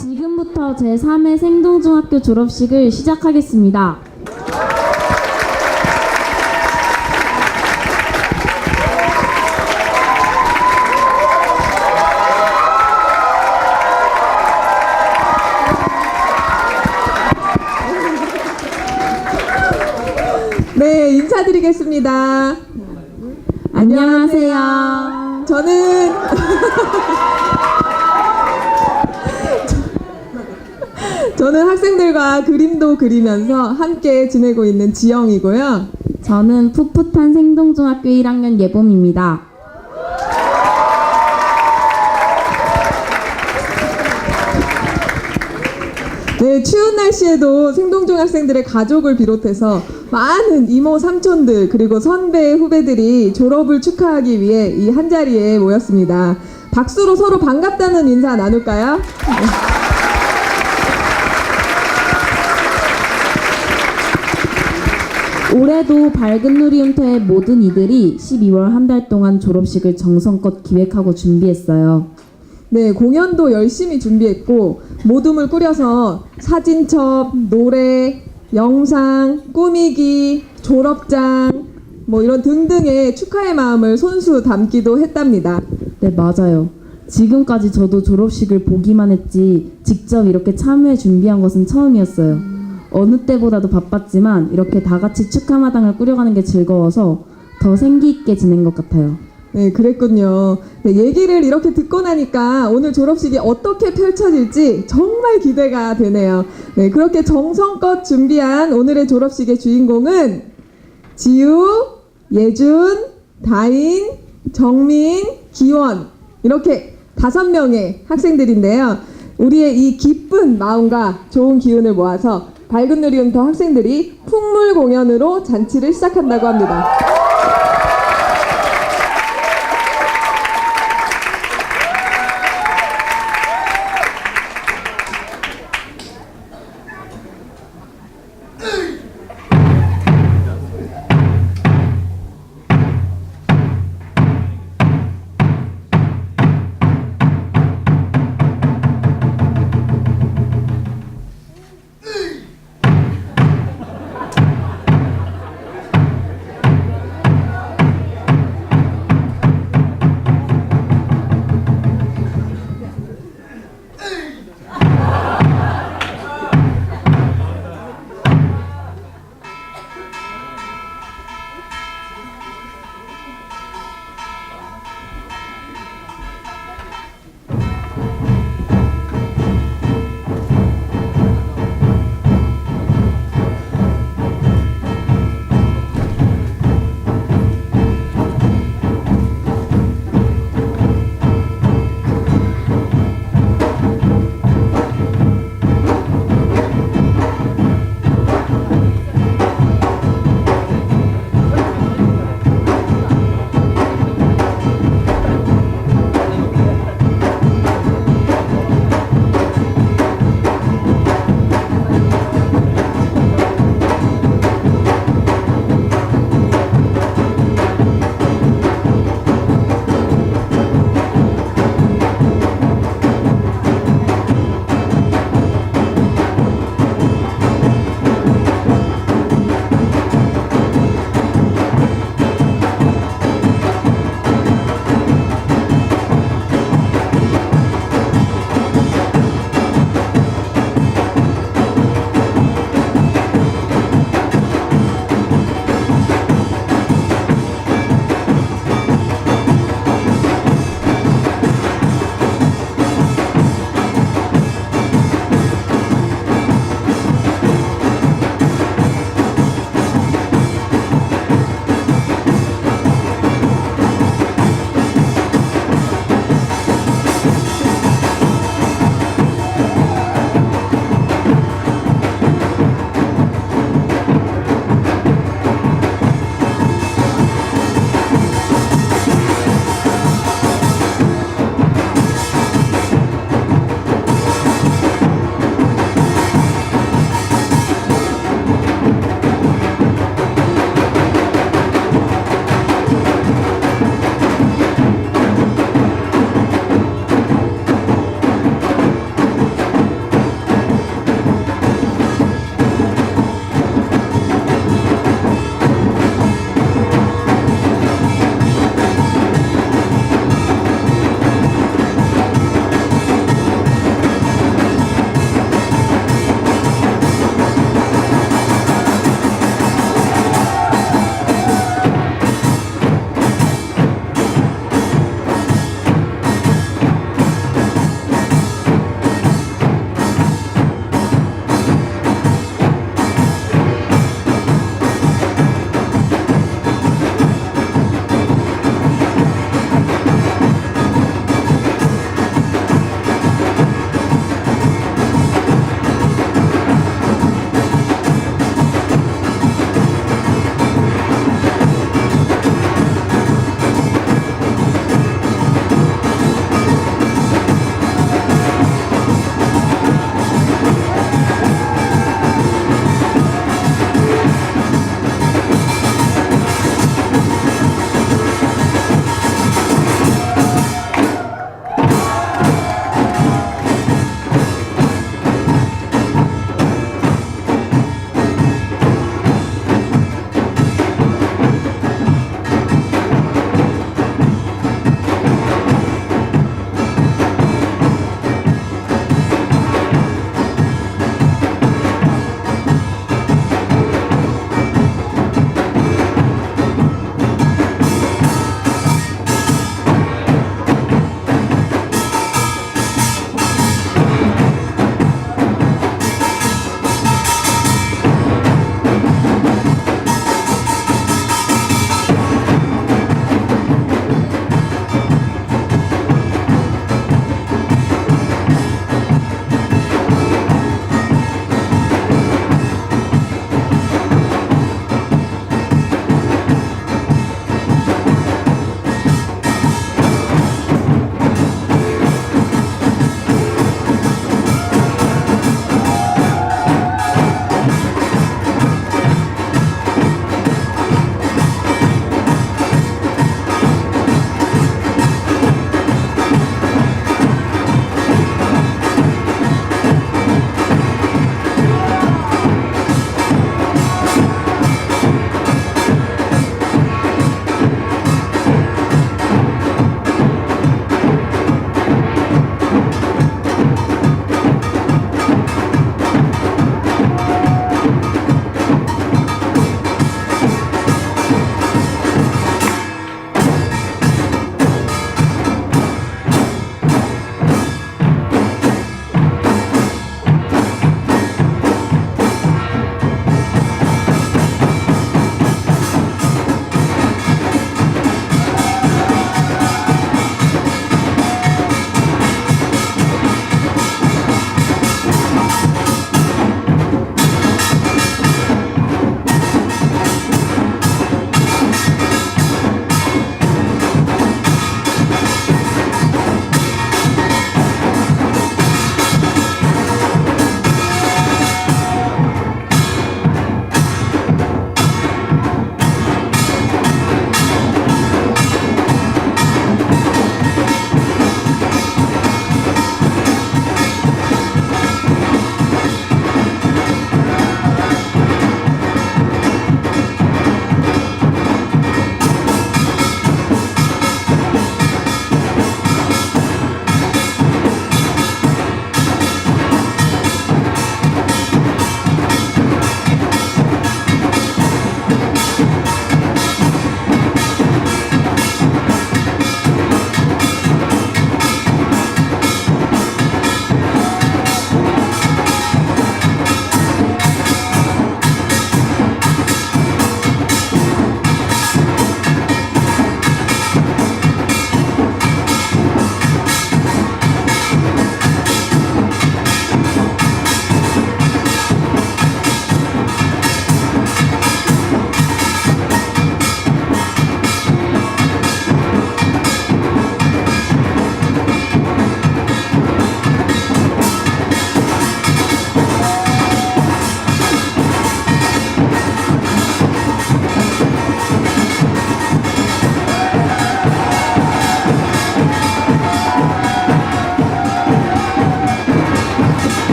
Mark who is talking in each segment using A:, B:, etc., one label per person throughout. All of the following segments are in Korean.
A: 지금부터 제3회 생동중학교 졸업식을 시작하겠습니다.
B: 네, 인사드리겠습니다.
A: 안녕하세요.
B: 저는 학생들과 그림도 그리면서 함께 지내고 있는 지영이고요.
A: 저는 풋풋한 생동중학교 1학년 예봄입니다.
B: 네, 추운 날씨에도 생동중 학생들의 가족을 비롯해서 많은 이모, 삼촌들 그리고 선배, 후배들이 졸업을 축하하기 위해 이 한자리에 모였습니다. 박수로 서로 반갑다는 인사 나눌까요? 네.
A: 올해도 밝은 누리움터의 모든 이들이 12월 한 달 동안 졸업식을 정성껏 기획하고 준비했어요.
B: 네, 공연도 열심히 준비했고 모둠을 꾸려서 사진첩, 노래, 영상, 꾸미기, 졸업장 뭐 이런 등등의 축하의 마음을 손수 담기도 했답니다.
A: 네, 맞아요. 지금까지 저도 졸업식을 보기만 했지 직접 이렇게 참여해 준비한 것은 처음이었어요. 어느 때보다도 바빴지만 이렇게 다 같이 축하마당을 꾸려가는 게 즐거워서 더 생기 있게 지낸 것 같아요.
B: 네, 그랬군요. 네, 얘기를 이렇게 듣고 나니까 오늘 졸업식이 어떻게 펼쳐질지 정말 기대가 되네요. 네, 그렇게 정성껏 준비한 오늘의 졸업식의 주인공은 지우, 예준, 다인, 정민, 기원 이렇게 5명의 학생들인데요. 우리의 이 기쁜 마음과 좋은 기운을 모아서 밝은 누리움터 학생들이 풍물 공연으로 잔치를 시작한다고 합니다.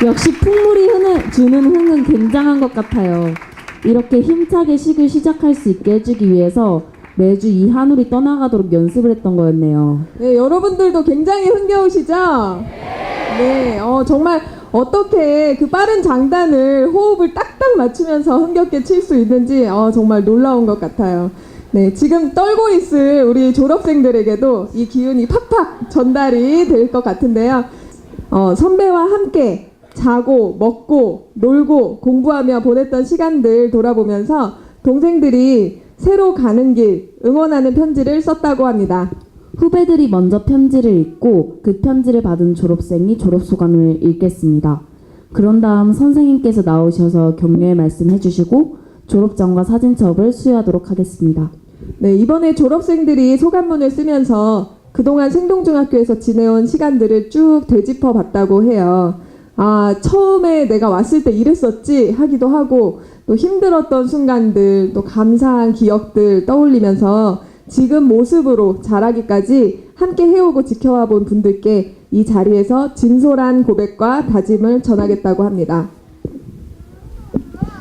A: 역시 주는 흥은 굉장한 것 같아요. 이렇게 힘차게 식을 시작할 수 있게 해주기 위해서 매주 이 한울이 떠나가도록 연습을 했던 거였네요.
B: 네, 여러분들도 굉장히 흥겨우시죠? 네, 정말 어떻게 그 빠른 장단을 호흡을 딱딱 맞추면서 흥겹게 칠 수 있는지 정말 놀라운 것 같아요. 네, 지금 떨고 있을 우리 졸업생들에게도 이 기운이 팍팍 전달이 될 것 같은데요. 선배와 함께 자고 먹고 놀고 공부하며 보냈던 시간들 돌아보면서 동생들이 새로 가는 길 응원하는 편지를 썼다고 합니다.
A: 후배들이 먼저 편지를 읽고 그 편지를 받은 졸업생이 졸업소감을 읽겠습니다. 그런 다음 선생님께서 나오셔서 격려의 말씀 해주시고 졸업장과 사진첩을 수여하도록 하겠습니다.
B: 네, 이번에 졸업생들이 소감문을 쓰면서 그동안 생동중학교에서 지내온 시간들을 쭉 되짚어 봤다고 해요. 처음에 내가 왔을 때 이랬었지 하기도 하고 또 힘들었던 순간들 또 감사한 기억들 떠올리면서 지금 모습으로 자라기까지 함께 해오고 지켜와 본 분들께 이 자리에서 진솔한 고백과 다짐을 전하겠다고 합니다.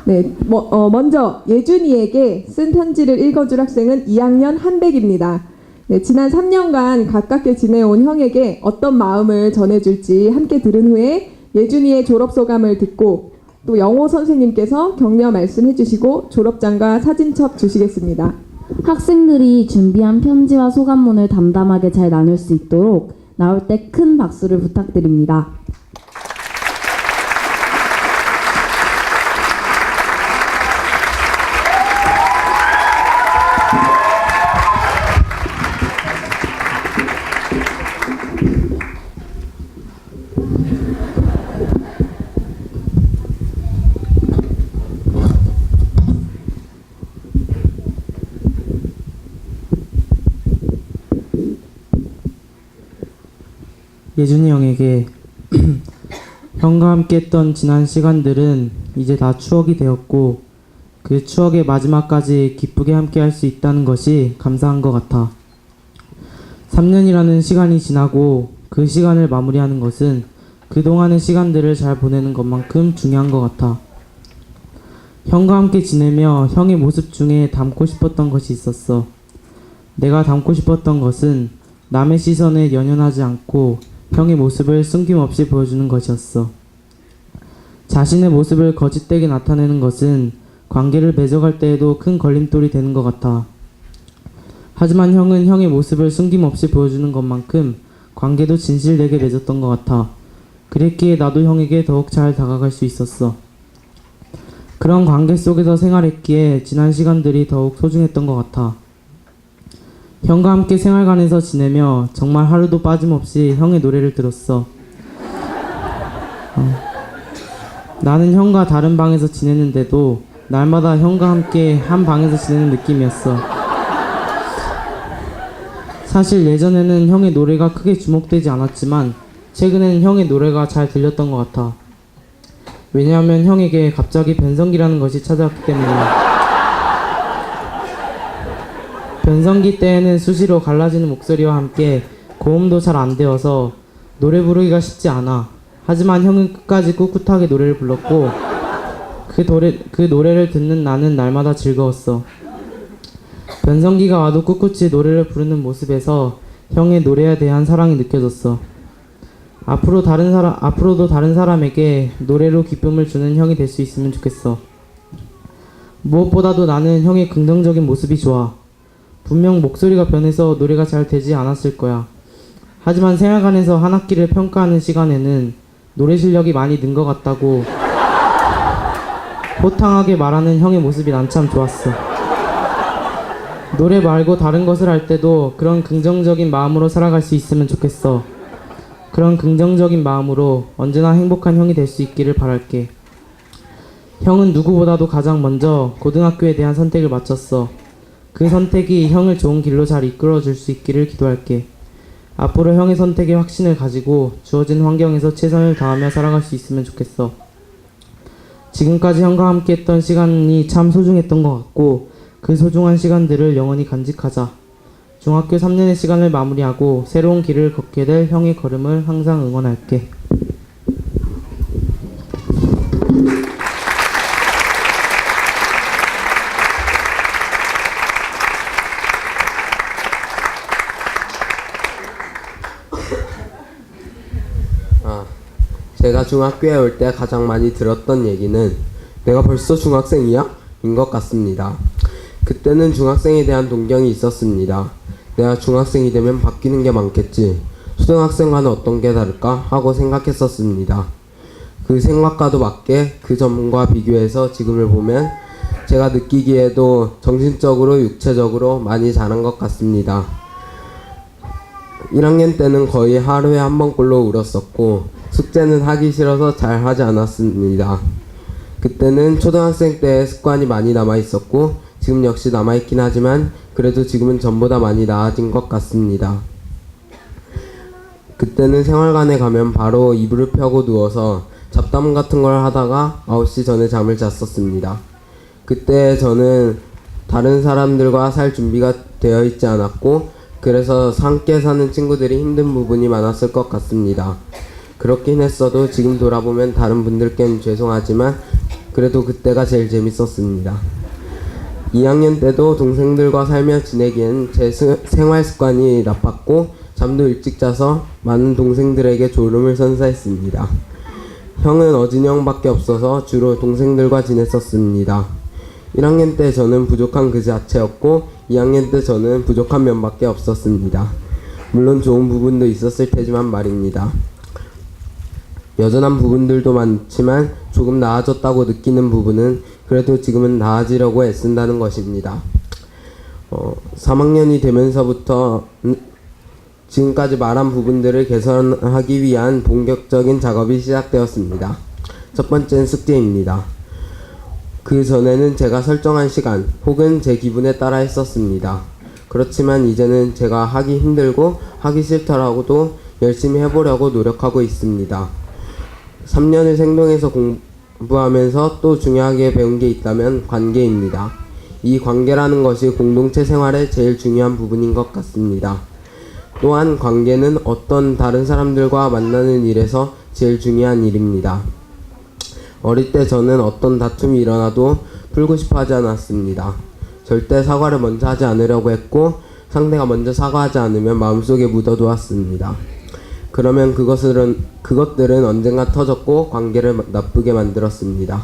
B: 네, 먼저 예준이에게 쓴 편지를 읽어줄 학생은 2학년 한백입니다. 네, 지난 3년간 가깝게 지내온 형에게 어떤 마음을 전해줄지 함께 들은 후에 예준이의 졸업소감을 듣고 또 영호 선생님께서 격려 말씀해주시고 졸업장과 사진첩 주시겠습니다.
A: 학생들이 준비한 편지와 소감문을 담담하게 잘 나눌 수 있도록 나올 때 큰 박수를 부탁드립니다.
C: 예준이 형에게 형과 함께 했던 지난 시간들은 이제 다 추억이 되었고 그 추억의 마지막까지 기쁘게 함께 할 수 있다는 것이 감사한 것 같아. 3년이라는 시간이 지나고 그 시간을 마무리하는 것은 그동안의 시간들을 잘 보내는 것만큼 중요한 것 같아. 형과 함께 지내며 형의 모습 중에 담고 싶었던 것이 있었어. 내가 담고 싶었던 것은 남의 시선에 연연하지 않고 형의 모습을 숨김없이 보여주는 것이었어. 자신의 모습을 거짓되게 나타내는 것은 관계를 맺어갈 때에도 큰 걸림돌이 되는 것 같아. 하지만 형은 형의 모습을 숨김없이 보여주는 것만큼 관계도 진실되게 맺었던 것 같아. 그랬기에 나도 형에게 더욱 잘 다가갈 수 있었어. 그런 관계 속에서 생활했기에 지난 시간들이 더욱 소중했던 것 같아. 형과 함께 생활관에서 지내며 정말 하루도 빠짐없이 형의 노래를 들었어. 나는 형과 다른 방에서 지냈는데도 날마다 형과 함께 한 방에서 지내는 느낌이었어. 사실 예전에는 형의 노래가 크게 주목되지 않았지만 최근에는 형의 노래가 잘 들렸던 것 같아. 왜냐하면 형에게 갑자기 변성기라는 것이 찾아왔기 때문이야. 변성기 때에는 수시로 갈라지는 목소리와 함께 고음도 잘 안 되어서 노래 부르기가 쉽지 않아. 하지만 형은 끝까지 꿋꿋하게 노래를 불렀고 그 노래를 듣는 나는 날마다 즐거웠어. 변성기가 와도 꿋꿋이 노래를 부르는 모습에서 형의 노래에 대한 사랑이 느껴졌어. 앞으로도 다른 사람에게 노래로 기쁨을 주는 형이 될 수 있으면 좋겠어. 무엇보다도 나는 형의 긍정적인 모습이 좋아. 분명 목소리가 변해서 노래가 잘 되지 않았을 거야. 하지만 생활관에서 한 학기를 평가하는 시간에는 노래 실력이 많이 는 것 같다고 호탕하게 말하는 형의 모습이 난 참 좋았어. 노래 말고 다른 것을 할 때도 그런 긍정적인 마음으로 살아갈 수 있으면 좋겠어. 그런 긍정적인 마음으로 언제나 행복한 형이 될 수 있기를 바랄게. 형은 누구보다도 가장 먼저 고등학교에 대한 선택을 마쳤어. 그 선택이 형을 좋은 길로 잘 이끌어줄 수 있기를 기도할게. 앞으로 형의 선택에 확신을 가지고 주어진 환경에서 최선을 다하며 살아갈 수 있으면 좋겠어. 지금까지 형과 함께 했던 시간이 참 소중했던 것 같고 그 소중한 시간들을 영원히 간직하자. 중학교 3년의 시간을 마무리하고 새로운 길을 걷게 될 형의 걸음을 항상 응원할게.
D: 제가 중학교에 올 때 가장 많이 들었던 얘기는 내가 벌써 중학생이야? 인 것 같습니다. 그때는 중학생에 대한 동경이 있었습니다. 내가 중학생이 되면 바뀌는 게 많겠지. 초등학생과는 어떤 게 다를까? 하고 생각했었습니다. 그 생각과도 맞게 그 전과 비교해서 지금을 보면 제가 느끼기에도 정신적으로 육체적으로 많이 자란 것 같습니다. 1학년 때는 거의 하루에 한 번꼴로 울었었고 숙제는 하기 싫어서 잘 하지 않았습니다. 그때는 초등학생 때의 습관이 많이 남아있었고 지금 역시 남아있긴 하지만 그래도 지금은 전보다 많이 나아진 것 같습니다. 그때는 생활관에 가면 바로 이불을 펴고 누워서 잡담 같은 걸 하다가 9시 전에 잠을 잤었습니다. 그때 저는 다른 사람들과 살 준비가 되어 있지 않았고 그래서 함께 사는 친구들이 힘든 부분이 많았을 것 같습니다. 그렇긴 했어도 지금 돌아보면 다른 분들께는 죄송하지만 그래도 그때가 제일 재밌었습니다. 2학년 때도 동생들과 살며 지내기엔 제 생활 습관이 나빴고 잠도 일찍 자서 많은 동생들에게 졸음을 선사했습니다. 형은 어진 형밖에 없어서 주로 동생들과 지냈었습니다. 1학년 때 저는 부족한 그 자체였고 2학년 때 저는 부족한 면밖에 없었습니다. 물론 좋은 부분도 있었을 테지만 말입니다. 여전한 부분들도 많지만 조금 나아졌다고 느끼는 부분은 그래도 지금은 나아지려고 애쓴다는 것입니다. 3학년이 되면서부터 지금까지 말한 부분들을 개선하기 위한 본격적인 작업이 시작되었습니다. 첫 번째는 숙제입니다. 그 전에는 제가 설정한 시간 혹은 제 기분에 따라 했었습니다. 그렇지만 이제는 제가 하기 힘들고 하기 싫더라도 열심히 해보려고 노력하고 있습니다. 3년을 생동해서 공부하면서 또 중요하게 배운 게 있다면 관계입니다. 이 관계라는 것이 공동체 생활의 제일 중요한 부분인 것 같습니다. 또한 관계는 어떤 다른 사람들과 만나는 일에서 제일 중요한 일입니다. 어릴 때 저는 어떤 다툼이 일어나도 풀고 싶어 하지 않았습니다. 절대 사과를 먼저 하지 않으려고 했고 상대가 먼저 사과하지 않으면 마음속에 묻어두었습니다. 그러면 그것들은 언젠가 터졌고 관계를 나쁘게 만들었습니다.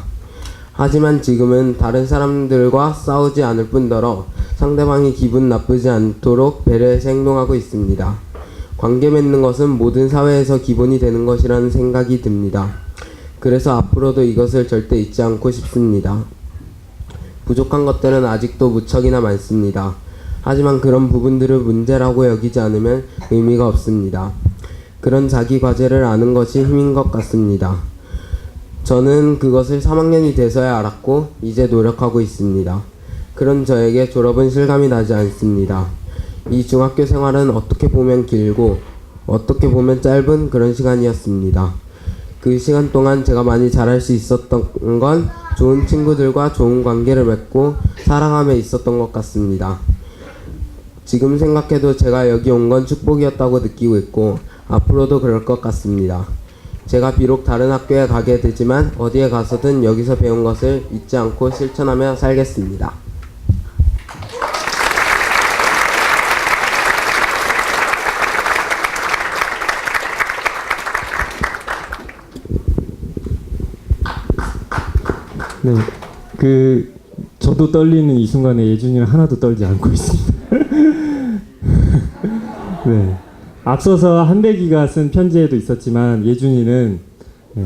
D: 하지만 지금은 다른 사람들과 싸우지 않을 뿐더러 상대방이 기분 나쁘지 않도록 배려해서 행동하고 있습니다. 관계 맺는 것은 모든 사회에서 기본이 되는 것이라는 생각이 듭니다. 그래서 앞으로도 이것을 절대 잊지 않고 싶습니다. 부족한 것들은 아직도 무척이나 많습니다. 하지만 그런 부분들을 문제라고 여기지 않으면 의미가 없습니다. 그런 자기 과제를 아는 것이 힘인 것 같습니다. 저는 그것을 3학년이 돼서야 알았고 이제 노력하고 있습니다. 그런 저에게 졸업은 실감이 나지 않습니다. 이 중학교 생활은 어떻게 보면 길고 어떻게 보면 짧은 그런 시간이었습니다. 그 시간 동안 제가 많이 잘할 수 있었던 건 좋은 친구들과 좋은 관계를 맺고 살아감에 있었던 것 같습니다. 지금 생각해도 제가 여기 온 건 축복이었다고 느끼고 있고 앞으로도 그럴 것 같습니다. 제가 비록 다른 학교에 가게 되지만 어디에 가서든 여기서 배운 것을 잊지 않고 실천하며 살겠습니다.
E: 네, 저도 떨리는 이 순간에 예준이는 하나도 떨지 않고 있습니다. 네, 앞서서 한백이가 쓴 편지에도 있었지만 예준이는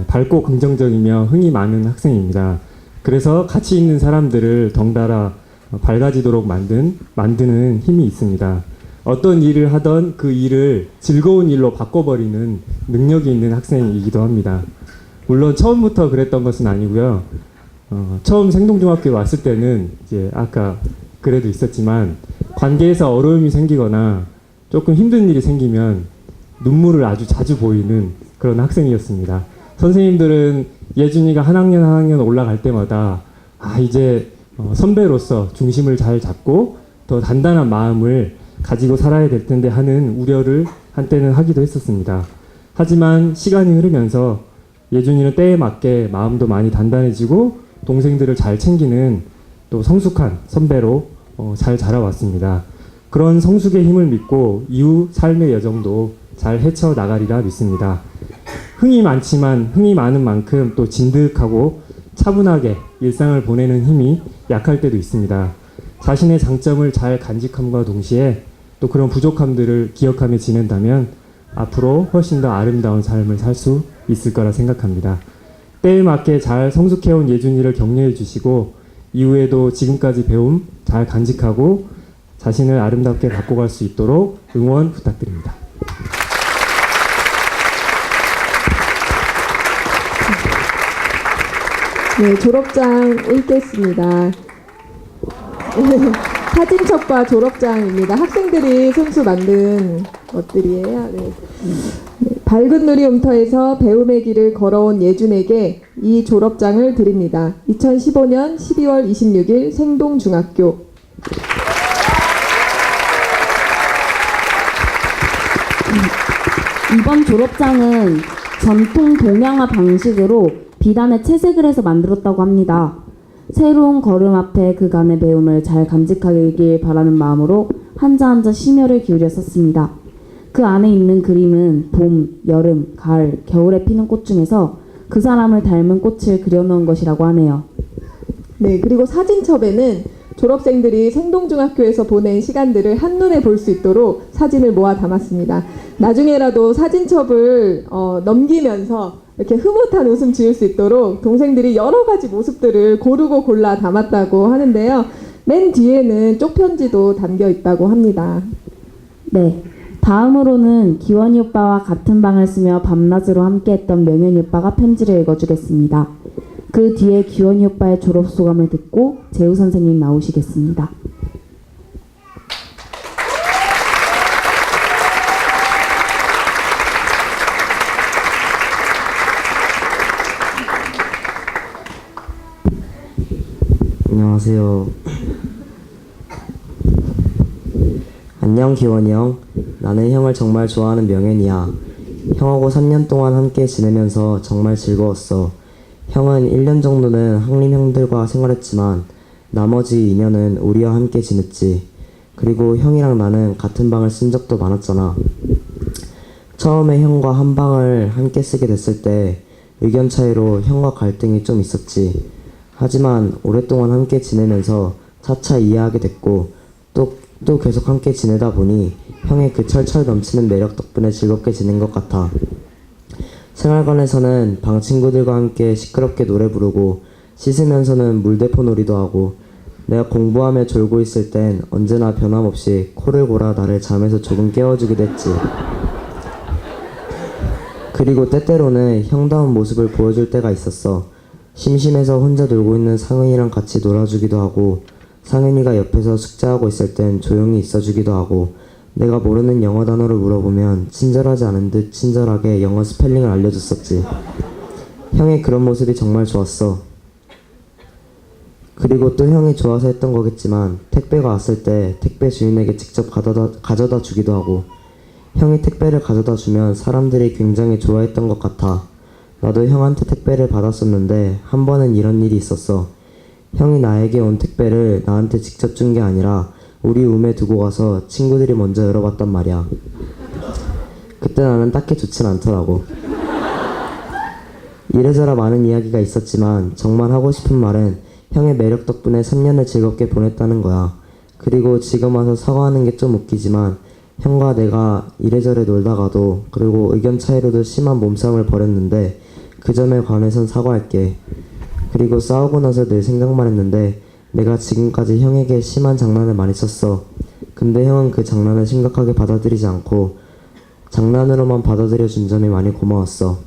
E: 밝고 긍정적이며 흥이 많은 학생입니다. 그래서 같이 있는 사람들을 덩달아 밝아지도록 만드는 힘이 있습니다. 어떤 일을 하던 그 일을 즐거운 일로 바꿔버리는 능력이 있는 학생이기도 합니다. 물론 처음부터 그랬던 것은 아니고요. 처음 생동중학교에 왔을 때는 이제 아까 그래도 있었지만 관계에서 어려움이 생기거나 조금 힘든 일이 생기면 눈물을 아주 자주 보이는 그런 학생이었습니다. 선생님들은 예준이가 한 학년 올라갈 때마다 이제 선배로서 중심을 잘 잡고 더 단단한 마음을 가지고 살아야 될 텐데 하는 우려를 한때는 하기도 했었습니다. 하지만 시간이 흐르면서 예준이는 때에 맞게 마음도 많이 단단해지고 동생들을 잘 챙기는 또 성숙한 선배로 잘 자라왔습니다. 그런 성숙의 힘을 믿고 이후 삶의 여정도 잘 헤쳐나가리라 믿습니다. 흥이 많지만 흥이 많은 만큼 또 진득하고 차분하게 일상을 보내는 힘이 약할 때도 있습니다. 자신의 장점을 잘 간직함과 동시에 또 그런 부족함들을 기억하며 지낸다면 앞으로 훨씬 더 아름다운 삶을 살 수 있을 거라 생각합니다. 때에 맞게 잘 성숙해온 예준이를 격려해 주시고 이후에도 지금까지 배움 잘 간직하고 자신을 아름답게 바꿔갈 수 있도록 응원 부탁드립니다.
B: 네, 졸업장 읽겠습니다. 사진첩과 졸업장입니다. 학생들이 손수 만든 것들이에요. 네. 밝은 누리움터에서 배움의 길을 걸어온 예준에게 이 졸업장을 드립니다. 2015년 12월 26일 생동중학교.
A: 이번 졸업장은 전통 동양화 방식으로 비단에 채색을 해서 만들었다고 합니다. 새로운 걸음 앞에 그간의 배움을 잘 간직하길 바라는 마음으로 한자 한자 심혈을 기울여 썼습니다. 그 안에 있는 그림은 봄, 여름, 가을, 겨울에 피는 꽃 중에서 그 사람을 닮은 꽃을 그려놓은 것이라고 하네요.
B: 네, 그리고 사진첩에는 졸업생들이 생동중학교에서 보낸 시간들을 한눈에 볼 수 있도록 사진을 모아 담았습니다. 나중에라도 사진첩을 넘기면서 이렇게 흐뭇한 웃음 지을 수 있도록 동생들이 여러 가지 모습들을 고르고 골라 담았다고 하는데요. 맨 뒤에는 쪽편지도 담겨 있다고 합니다.
A: 네, 다음으로는 기원이 오빠와 같은 방을 쓰며 밤낮으로 함께했던 명현이 오빠가 편지를 읽어주겠습니다. 그 뒤에 기원이 오빠의 졸업 소감을 듣고 재우 선생님 나오시겠습니다.
F: 안녕하세요. 안녕 기원이 형. 나는 형을 정말 좋아하는 명현이야. 형하고 3년 동안 함께 지내면서 정말 즐거웠어. 형은 1년 정도는 항림 형들과 생활했지만 나머지 2년은 우리와 함께 지냈지. 그리고 형이랑 나는 같은 방을 쓴 적도 많았잖아. 처음에 형과 한 방을 함께 쓰게 됐을 때 의견 차이로 형과 갈등이 좀 있었지. 하지만 오랫동안 함께 지내면서 차차 이해하게 됐고 또 계속 함께 지내다 보니 형의 그 철철 넘치는 매력 덕분에 즐겁게 지낸 것 같아. 생활관에서는 방 친구들과 함께 시끄럽게 노래 부르고 씻으면서는 물대포 놀이도 하고 내가 공부하며 졸고 있을 땐 언제나 변함없이 코를 골아 나를 잠에서 조금 깨워주기도 했지. 그리고 때때로는 형다운 모습을 보여줄 때가 있었어. 심심해서 혼자 놀고 있는 상은이랑 같이 놀아주기도 하고 상은이가 옆에서 숙제하고 있을 땐 조용히 있어주기도 하고 내가 모르는 영어 단어를 물어보면 친절하지 않은 듯 친절하게 영어 스펠링을 알려줬었지. 형의 그런 모습이 정말 좋았어. 그리고 또 형이 좋아서 했던 거겠지만 택배가 왔을 때 택배 주인에게 직접 가져다 주기도 하고 형이 택배를 가져다 주면 사람들이 굉장히 좋아했던 것 같아. 나도 형한테 택배를 받았었는데 한 번은 이런 일이 있었어. 형이 나에게 온 택배를 나한테 직접 준 게 아니라 우리 룸에 두고 가서 친구들이 먼저 열어봤단 말이야. 그때 나는 딱히 좋진 않더라고. 이래저래 많은 이야기가 있었지만 정말 하고 싶은 말은 형의 매력 덕분에 3년을 즐겁게 보냈다는 거야. 그리고 지금 와서 사과하는 게 좀 웃기지만 형과 내가 이래저래 놀다가도 그리고 의견 차이로도 심한 몸싸움을 벌였는데 그 점에 관해선 사과할게. 그리고 싸우고 나서 늘 생각만 했는데 내가 지금까지 형에게 심한 장난을 많이 쳤어. 근데 형은 그 장난을 심각하게 받아들이지 않고 장난으로만 받아들여 준 점이 많이 고마웠어.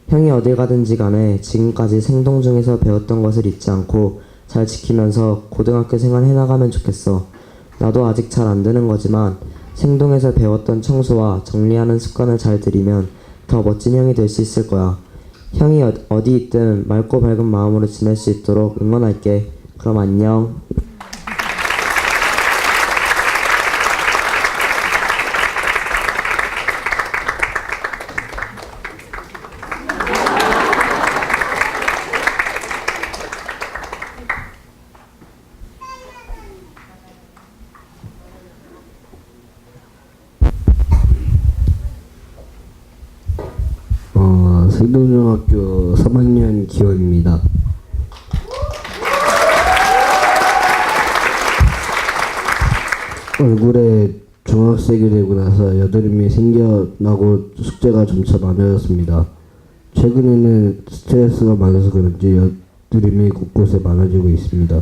F: 형이 어딜 가든지 간에 지금까지 생동중에서 배웠던 것을 잊지 않고 잘 지키면서 고등학교 생활 해나가면 좋겠어. 나도 아직 잘 안 되는 거지만 생동에서 배웠던 청소와 정리하는 습관을 잘 들이면 더 멋진 형이 될 수 있을 거야. 형이 어디 있든 맑고 밝은 마음으로 지낼 수 있도록 응원할게. 그럼 안녕.
G: 생동중학교 3학년 기원입니다. 얼굴에 중학생이 되고 나서 여드름이 생겨나고 숙제가 점차 많아졌습니다. 최근에는 스트레스가 많아서 그런지 여드름이 곳곳에 많아지고 있습니다.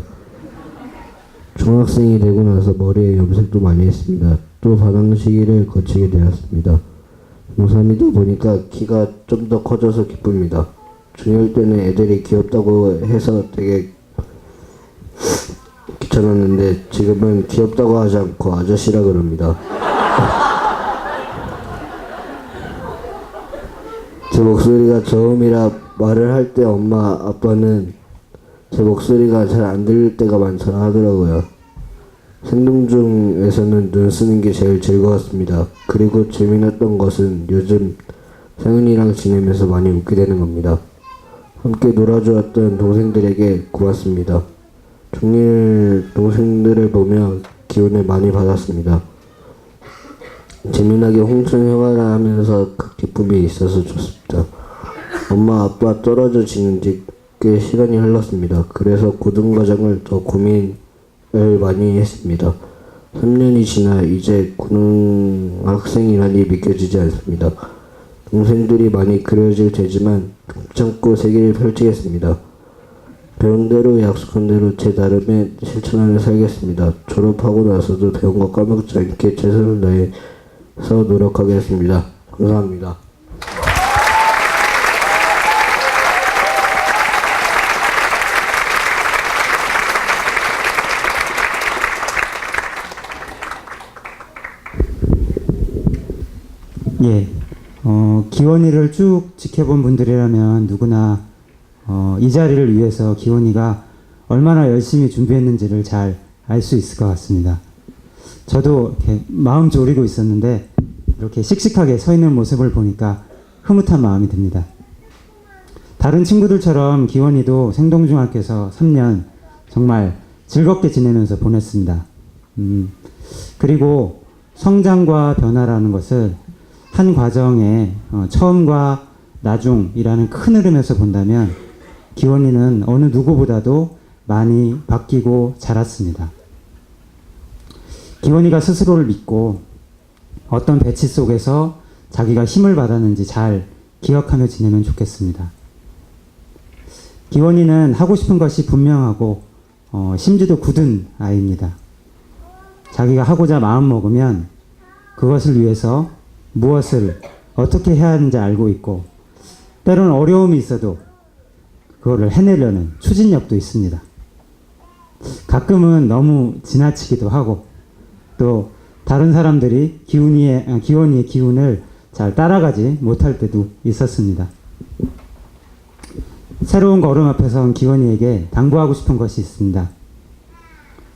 G: 중학생이 되고 나서 머리에 염색도 많이 했습니다. 또 반항 시기를 거치게 되었습니다. 중3이다 보니까 키가 좀 더 커져서 기쁩니다. 중1 때는 애들이 귀엽다고 해서 되게 귀찮았는데 지금은 귀엽다고 하지 않고 아저씨라 그럽니다. 제 목소리가 저음이라 말을 할 때 엄마 아빠는 제 목소리가 잘 안 들릴 때가 많다 하더라고요. 생동중에서는 눈 쓰는 게 제일 즐거웠습니다. 그리고 재미났던 것은 요즘 상윤이랑 지내면서 많이 웃게 되는 겁니다. 함께 놀아주었던 동생들에게 고맙습니다. 중1 동생들을 보며 기운을 많이 받았습니다. 재미나게 홍천 생활을 하면서 그 기쁨이 있어서 좋습니다. 엄마 아빠 떨어져 지는 지 꽤 시간이 흘렀습니다. 그래서 고등과정을 더 고민을 많이 했습니다. 3년이 지나 이제 고등학생이라니 믿겨지지 않습니다. 동생들이 많이 그려질 테지만 참고 세계를 펼치겠습니다. 배운 대로 약속한 대로 제 나름의 실천하며 살겠습니다. 졸업하고 나서도 배운 거 까먹지 않게 최선을 다해서 노력하겠습니다. 감사합니다.
H: 예, 기원이를 쭉 지켜본 분들이라면 누구나 이 자리를 위해서 기원이가 얼마나 열심히 준비했는지를 잘 알 수 있을 것 같습니다. 저도 이렇게 마음 졸이고 있었는데 이렇게 씩씩하게 서 있는 모습을 보니까 흐뭇한 마음이 듭니다. 다른 친구들처럼 기원이도 생동중학교에서 3년 정말 즐겁게 지내면서 보냈습니다. 그리고 성장과 변화라는 것을 한 과정의 처음과 나중이라는 큰 흐름에서 본다면 기원이는 어느 누구보다도 많이 바뀌고 자랐습니다. 기원이가 스스로를 믿고 어떤 배치 속에서 자기가 힘을 받았는지 잘 기억하며 지내면 좋겠습니다. 기원이는 하고 싶은 것이 분명하고 심지도 굳은 아이입니다. 자기가 하고자 마음먹으면 그것을 위해서 무엇을 어떻게 해야 하는지 알고 있고 때로는 어려움이 있어도 그거를 해내려는 추진력도 있습니다. 가끔은 너무 지나치기도 하고 또 다른 사람들이 기원이의 기운을 잘 따라가지 못할 때도 있었습니다. 새로운 걸음 앞에 선 기원이에게 당부하고 싶은 것이 있습니다.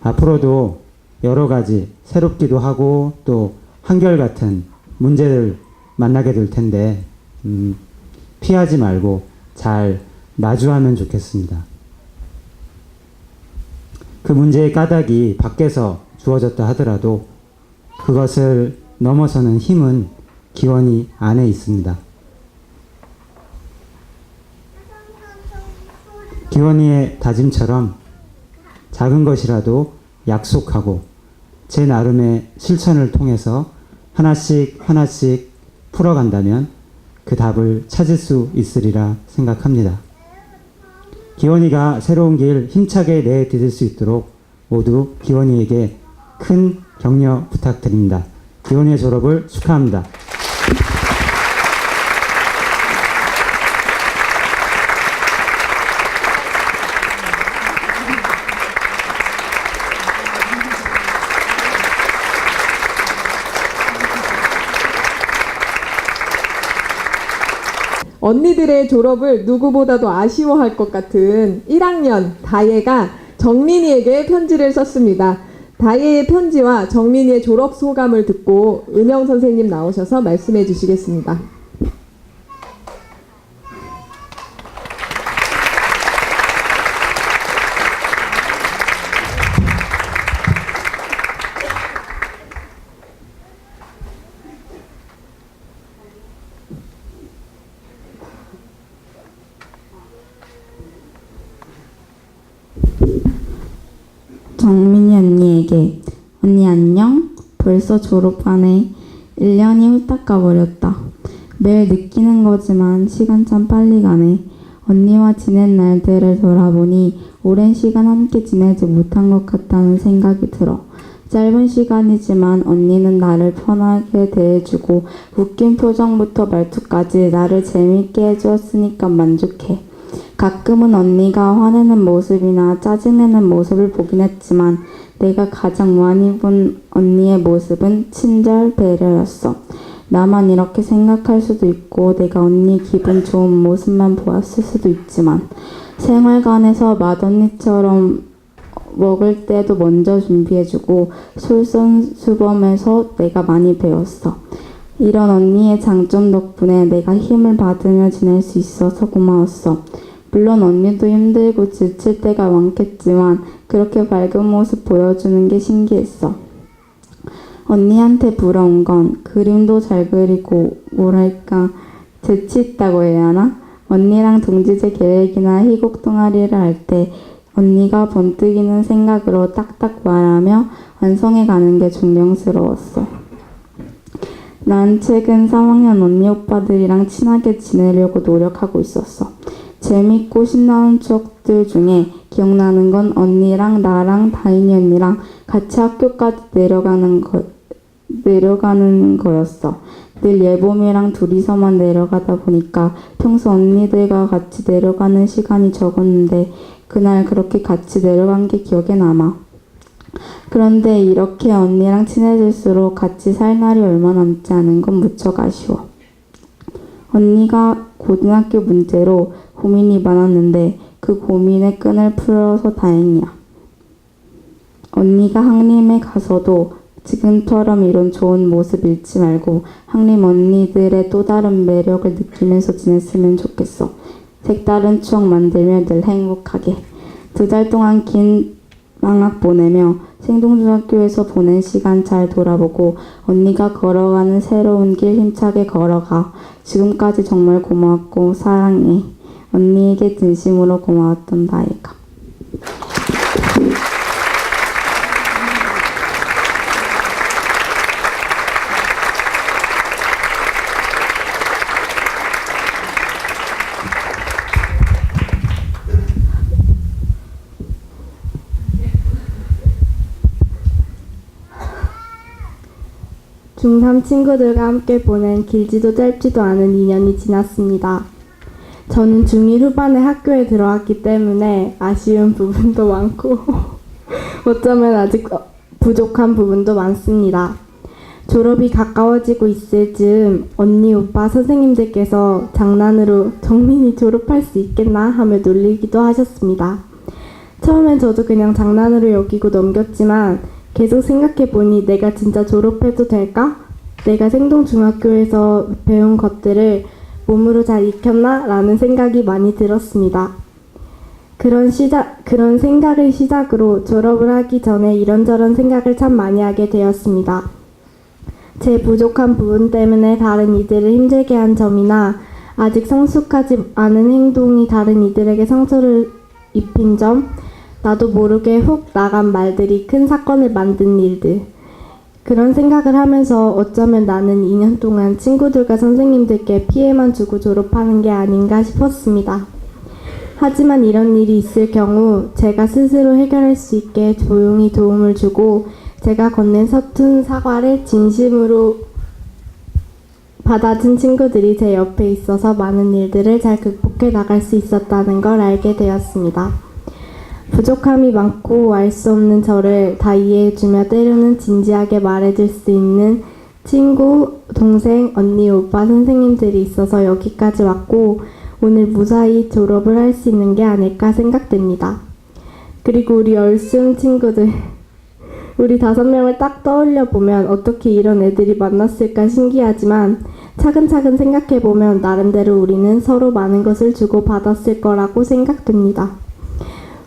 H: 앞으로도 여러 가지 새롭기도 하고 또 한결같은 문제를 만나게 될 텐데 피하지 말고 잘 마주하면 좋겠습니다. 그 문제의 까닭이 밖에서 주어졌다 하더라도 그것을 넘어서는 힘은 기원이 안에 있습니다. 기원이의 다짐처럼 작은 것이라도 약속하고 제 나름의 실천을 통해서 하나씩 풀어간다면 그 답을 찾을 수 있으리라 생각합니다. 기원이가 새로운 길 힘차게 내디딜 수 있도록 모두 기원이에게 큰 격려 부탁드립니다. 기원이의 졸업을 축하합니다.
B: 언니들의 졸업을 누구보다도 아쉬워할 것 같은 1학년 다예가 정민이에게 편지를 썼습니다. 다예의 편지와 정민이의 졸업 소감을 듣고 은영 선생님 나오셔서 말씀해 주시겠습니다.
I: 정민이 언니에게 언니 안녕? 벌써 졸업하네. 1년이 훌딱 가버렸다. 매일 느끼는 거지만 시간 참 빨리 가네. 언니와 지낸 날들을 돌아보니 오랜 시간 함께 지내지 못한 것 같다는 생각이 들어. 짧은 시간이지만 언니는 나를 편하게 대해주고 웃긴 표정부터 말투까지 나를 재밌게 해주었으니까 만족해. 가끔은 언니가 화내는 모습이나 짜증내는 모습을 보긴 했지만 내가 가장 많이 본 언니의 모습은 친절, 배려였어. 나만 이렇게 생각할 수도 있고 내가 언니 기분 좋은 모습만 보았을 수도 있지만 생활관에서 맏언니처럼 먹을 때도 먼저 준비해주고 솔선수범해서 내가 많이 배웠어. 이런 언니의 장점 덕분에 내가 힘을 받으며 지낼 수 있어서 고마웠어. 물론 언니도 힘들고 지칠 때가 많겠지만 그렇게 밝은 모습 보여주는 게 신기했어. 언니한테 부러운 건 그림도 잘 그리고 뭐랄까 재치 있다고 해야 하나? 언니랑 동지제 계획이나 희곡 동아리를 할 때 언니가 번뜩이는 생각으로 딱딱 말하며 완성해 가는 게 존경스러웠어. 난 최근 3학년 언니 오빠들이랑 친하게 지내려고 노력하고 있었어. 재밌고 신나는 추억들 중에 기억나는 건 언니랑 나랑 다인이 언니랑 같이 학교까지 내려가는 거였어. 늘 예봄이랑 둘이서만 내려가다 보니까 평소 언니들과 같이 내려가는 시간이 적었는데 그날 그렇게 같이 내려간 게 기억에 남아. 그런데 이렇게 언니랑 친해질수록 같이 살 날이 얼마 남지 않은 건 무척 아쉬워. 언니가 고등학교 문제로 고민이 많았는데 그 고민의 끈을 풀어서 다행이야. 언니가 항림에 가서도 지금처럼 이런 좋은 모습 잃지 말고 항림 언니들의 또 다른 매력을 느끼면서 지냈으면 좋겠어. 색다른 추억 만들며 늘 행복하게. 2달 동안 긴 방학 보내며 생동중학교에서 보낸 시간 잘 돌아보고 언니가 걸어가는 새로운 길 힘차게 걸어가. 지금까지 정말 고마웠고 사랑해. 언니에게 진심으로 고마웠던 나이가.
J: 중3 친구들과 함께 보낸 길지도 짧지도 않은 2년이 지났습니다. 저는 중1 후반에 학교에 들어왔기 때문에 아쉬운 부분도 많고 어쩌면 아직 부족한 부분도 많습니다. 졸업이 가까워지고 있을 즈음 언니, 오빠, 선생님들께서 장난으로 정민이 졸업할 수 있겠나 하며 놀리기도 하셨습니다. 처음엔 저도 그냥 장난으로 여기고 넘겼지만 계속 생각해보니 내가 진짜 졸업해도 될까? 내가 생동중학교에서 배운 것들을 몸으로 잘 익혔나? 라는 생각이 많이 들었습니다. 그런 생각을 시작으로 졸업을 하기 전에 이런저런 생각을 참 많이 하게 되었습니다. 제 부족한 부분 때문에 다른 이들을 힘들게 한 점이나 아직 성숙하지 않은 행동이 다른 이들에게 상처를 입힌 점, 나도 모르게 훅 나간 말들이 큰 사건을 만든 일들. 그런 생각을 하면서 어쩌면 나는 2년 동안 친구들과 선생님들께 피해만 주고 졸업하는 게 아닌가 싶었습니다. 하지만 이런 일이 있을 경우 제가 스스로 해결할 수 있게 조용히 도움을 주고 제가 건넨 서툰 사과를 진심으로 받아준 친구들이 제 옆에 있어서 많은 일들을 잘 극복해 나갈 수 있었다는 걸 알게 되었습니다. 부족함이 많고 알 수 없는 저를 다 이해해주며 때로는 진지하게 말해줄 수 있는 친구, 동생, 언니, 오빠, 선생님들이 있어서 여기까지 왔고 오늘 무사히 졸업을 할 수 있는 게 아닐까 생각됩니다. 그리고 우리 얼쑤 친구들, 우리 5명을 딱 떠올려 보면 어떻게 이런 애들이 만났을까 신기하지만 차근차근 생각해보면 나름대로 우리는 서로 많은 것을 주고받았을 거라고 생각됩니다.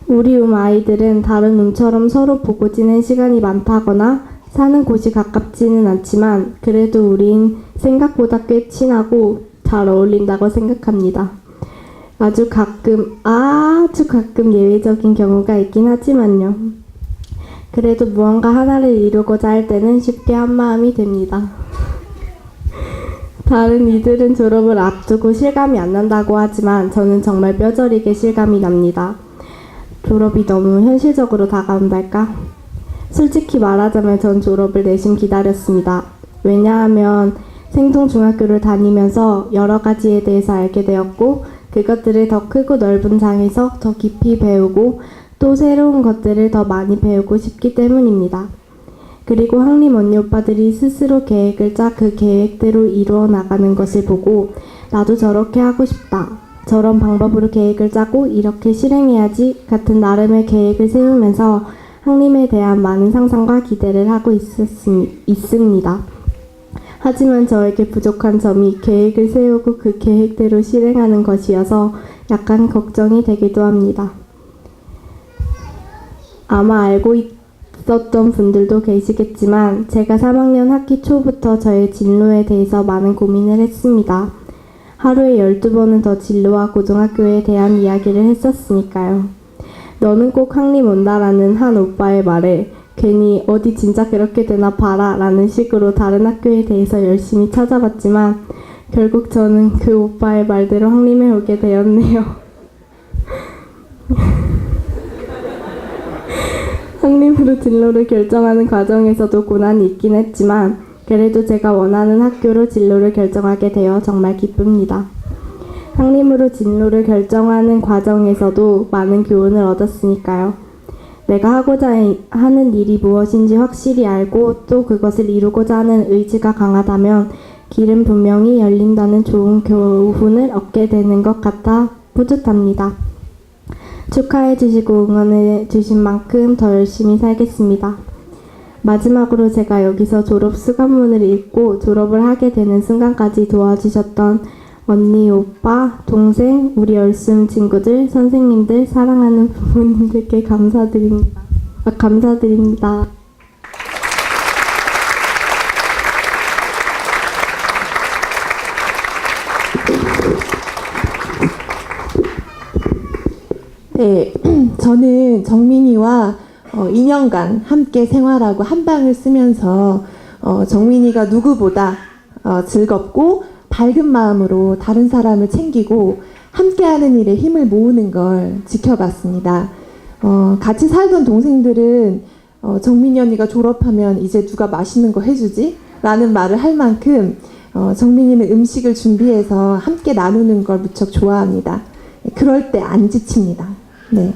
J: 우리 아이들은 다른 움처럼 서로 보고 지낸 시간이 많다거나 사는 곳이 가깝지는 않지만 그래도 우린 생각보다 꽤 친하고 잘 어울린다고 생각합니다. 아주 가끔 예외적인 경우가 있긴 하지만요. 그래도 무언가 하나를 이루고자 할 때는 쉽게 한마음이 됩니다. 다른 이들은 졸업을 앞두고 실감이 안 난다고 하지만 저는 정말 뼈저리게 실감이 납니다. 졸업이 너무 현실적으로 다가온달까? 솔직히 말하자면 전 졸업을 내심 기다렸습니다. 왜냐하면 생동중학교를 다니면서 여러 가지에 대해서 알게 되었고 그것들을 더 크고 넓은 장에서 더 깊이 배우고 또 새로운 것들을 더 많이 배우고 싶기 때문입니다. 그리고 항림 언니 오빠들이 스스로 계획을 짜 그 계획대로 이루어 나가는 것을 보고 나도 저렇게 하고 싶다. 저런 방법으로 계획을 짜고 이렇게 실행해야지 같은 나름의 계획을 세우면서 항림에 대한 많은 상상과 기대를 하고 있습니다. 하지만 저에게 부족한 점이 계획을 세우고 그 계획대로 실행하는 것이어서 약간 걱정이 되기도 합니다. 아마 알고 있었던 분들도 계시겠지만 제가 3학년 학기 초부터 저의 진로에 대해서 많은 고민을 했습니다. 하루에 12번은 더 진로와 고등학교에 대한 이야기를 했었으니까요. 너는 꼭 항림 온다라는 한 오빠의 말에 괜히 어디 진짜 그렇게 되나 봐라 라는 식으로 다른 학교에 대해서 열심히 찾아봤지만 결국 저는 그 오빠의 말대로 항림에 오게 되었네요. 항림으로 진로를 결정하는 과정에서도 고난이 있긴 했지만 그래도 제가 원하는 학교로 진로를 결정하게 되어 정말 기쁩니다. 항림으로 진로를 결정하는 과정에서도 많은 교훈을 얻었으니까요. 내가 하고자 하는 일이 무엇인지 확실히 알고 또 그것을 이루고자 하는 의지가 강하다면 길은 분명히 열린다는 좋은 교훈을 얻게 되는 것 같아 뿌듯합니다. 축하해 주시고 응원해 주신 만큼 더 열심히 살겠습니다. 마지막으로 제가 여기서 졸업 수감문을 읽고 졸업을 하게 되는 순간까지 도와주셨던 언니, 오빠, 동생, 우리 얼순 친구들, 선생님들, 사랑하는 부모님들께 감사드립니다. 감사드립니다.
K: 네, 저는 정민이와 2년간 함께 생활하고 한 방을 쓰면서 정민이가 누구보다 즐겁고 밝은 마음으로 다른 사람을 챙기고 함께하는 일에 힘을 모으는 걸 지켜봤습니다. 같이 살던 동생들은 정민이 언니가 졸업하면 이제 누가 맛있는 거 해주지? 라는 말을 할 만큼 정민이는 음식을 준비해서 함께 나누는 걸 무척 좋아합니다. 그럴 때 안 지칩니다. 네.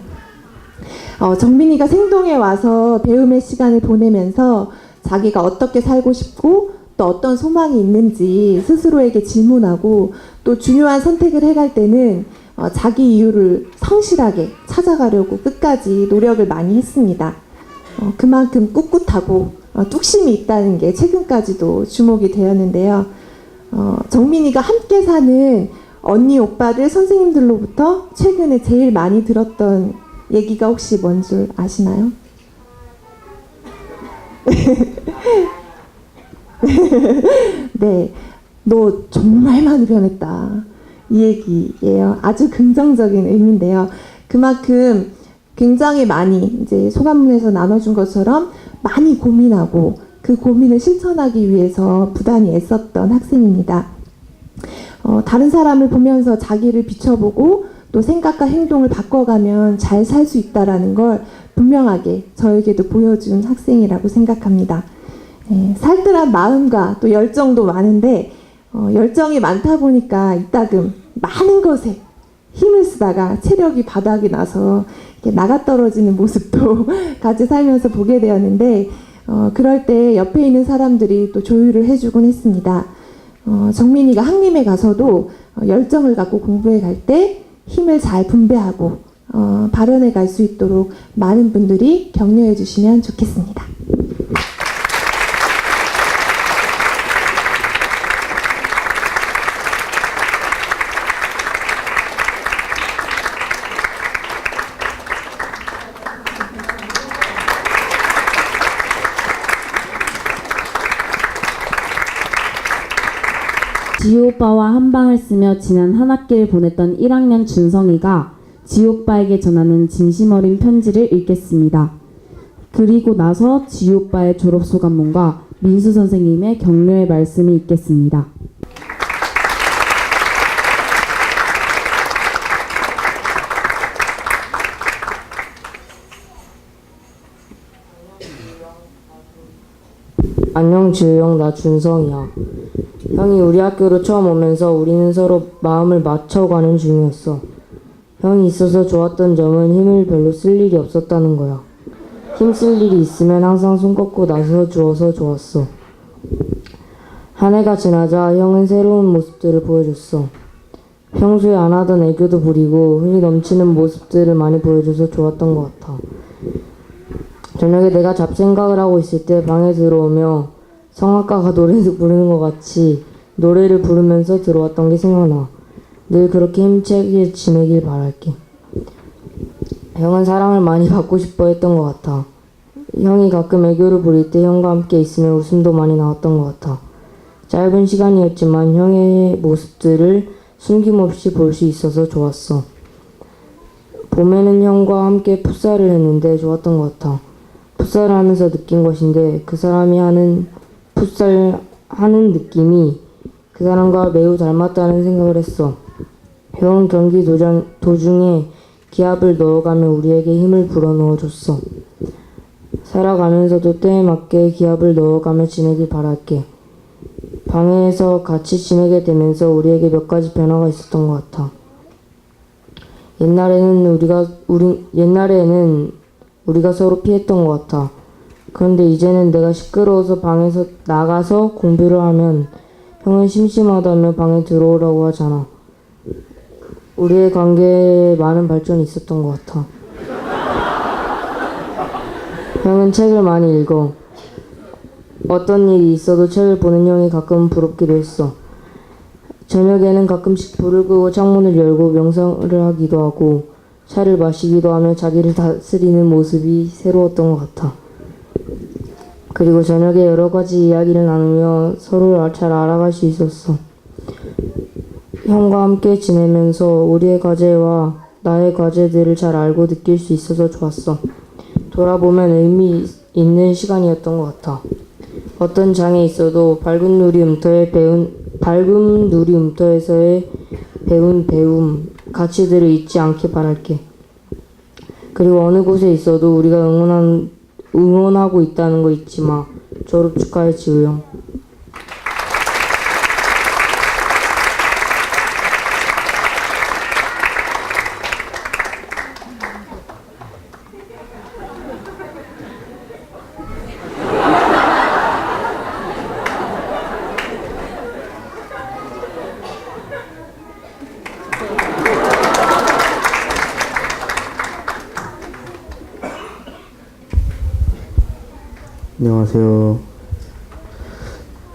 K: 정민이가 생동에 와서 배움의 시간을 보내면서 자기가 어떻게 살고 싶고 또 어떤 소망이 있는지 스스로에게 질문하고 또 중요한 선택을 해갈 때는 자기 이유를 성실하게 찾아가려고 끝까지 노력을 많이 했습니다. 그만큼 꿋꿋하고 뚝심이 있다는 게 최근까지도 주목이 되었는데요. 정민이가 함께 사는 언니, 오빠들, 선생님들로부터 최근에 제일 많이 들었던 얘기가 혹시 뭔 줄 아시나요? 네, 너 정말 많이 변했다. 이 얘기예요. 아주 긍정적인 의미인데요. 그만큼 굉장히 많이 이제 소감문에서 나눠준 것처럼 많이 고민하고 그 고민을 실천하기 위해서 부단히 애썼던 학생입니다. 다른 사람을 보면서 자기를 비춰보고 또 생각과 행동을 바꿔가면 잘 살 수 있다라는 걸 분명하게 저에게도 보여준 학생이라고 생각합니다. 살뜰한 마음과 또 열정도 많은데 열정이 많다 보니까 이따금 많은 것에 힘을 쓰다가 체력이 바닥이 나서 이렇게 나가 떨어지는 모습도 같이 살면서 보게 되었는데 그럴 때 옆에 있는 사람들이 또 조율을 해주곤 했습니다. 정민이가 항림에 가서도 열정을 갖고 공부해 갈 때 힘을 잘 분배하고 발현해 갈 수 있도록 많은 분들이 격려해 주시면 좋겠습니다.
A: 지우 오빠와 한 방을 쓰며 지난 한 학기를 보냈던 1학년 준성이가 지우 오빠에게 전하는 진심 어린 편지를 읽겠습니다. 그리고 나서 지우 오빠의 졸업소감문과 민수 선생님의 격려의 말씀이 있겠습니다.
L: 안녕 지우 형, 나 준성이야. 형이 우리 학교로 처음 오면서 우리는 서로 마음을 맞춰가는 중이었어. 형이 있어서 좋았던 점은 힘을 별로 쓸 일이 없었다는 거야. 힘쓸 일이 있으면 항상 손 꺾고 나서 주어서 좋았어. 한 해가 지나자 형은 새로운 모습들을 보여줬어. 평소에 안 하던 애교도 부리고 흥이 넘치는 모습들을 많이 보여줘서 좋았던 것 같아. 저녁에 내가 잡생각을 하고 있을 때 방에 들어오며 성악가가 노래를 부르는 것 같이 노래를 부르면서 들어왔던 게 생각나. 늘 그렇게 힘차게 지내길 바랄게. 형은 사랑을 많이 받고 싶어 했던 것 같아. 형이 가끔 애교를 부릴 때 형과 함께 있으면 웃음도 많이 나왔던 것 같아. 짧은 시간이었지만 형의 모습들을 숨김없이 볼 수 있어서 좋았어. 봄에는 형과 함께 풋살을 했는데 좋았던 것 같아. 풋살을 하면서 느낀 것인데 그 사람이 하는 풋살 하는 느낌이 그 사람과 매우 닮았다는 생각을 했어. 형은 경기 도중에 기합을 넣어가며 우리에게 힘을 불어넣어줬어. 살아가면서도 때에 맞게 기합을 넣어가며 지내길 바랄게. 방에서 같이 지내게 되면서 우리에게 몇 가지 변화가 있었던 것 같아. 옛날에는 우리가 서로 피했던 것 같아. 그런데 이제는 내가 시끄러워서 방에서 나가서 공부를 하면 형은 심심하다며 방에 들어오라고 하잖아. 우리의 관계에 많은 발전이 있었던 것 같아. 형은 책을 많이 읽어. 어떤 일이 있어도 책을 보는 형이 가끔 부럽기도 했어. 저녁에는 가끔씩 불을 끄고 창문을 열고 명상을 하기도 하고 차를 마시기도 하며 자기를 다스리는 모습이 새로웠던 것 같아. 그리고 저녁에 여러 가지 이야기를 나누며 서로를 잘 알아갈 수 있었어. 형과 함께 지내면서 우리의 과제와 나의 과제들을 잘 알고 느낄 수 있어서 좋았어. 돌아보면 의미 있는 시간이었던 것 같아. 어떤 장에 있어도 밝은 누리 움터에서의 배운 배움, 가치들을 잊지 않길 바랄게. 그리고 어느 곳에 있어도 우리가 응원하고 있다는 거 잊지 마. 졸업 축하해, 지우 형.
F: 안녕하세요.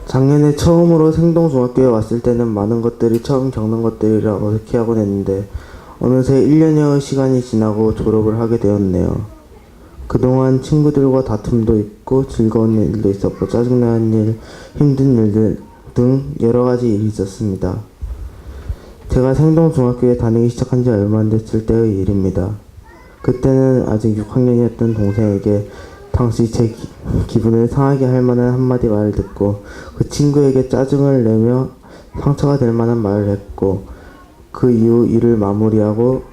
F: 작년에 처음으로 생동중학교에 왔을 때는 많은 것들이 처음 겪는 것들이라 어색해하곤 했는데 어느새 1년여의 시간이 지나고 졸업을 하게 되었네요. 그동안 친구들과 다툼도 있고 즐거운 일도 있었고 짜증나는 일, 힘든 일들 등 여러 가지 일이 있었습니다. 제가 생동중학교에 다니기 시작한 지 얼마 안 됐을 때의 일입니다. 그때는 아직 6학년이었던 동생에게 당시 제 기분을 상하게 할 만한 한마디 말을 듣고 그 친구에게 짜증을 내며 상처가 될 만한 말을 했고 그 이후 일을 마무리하고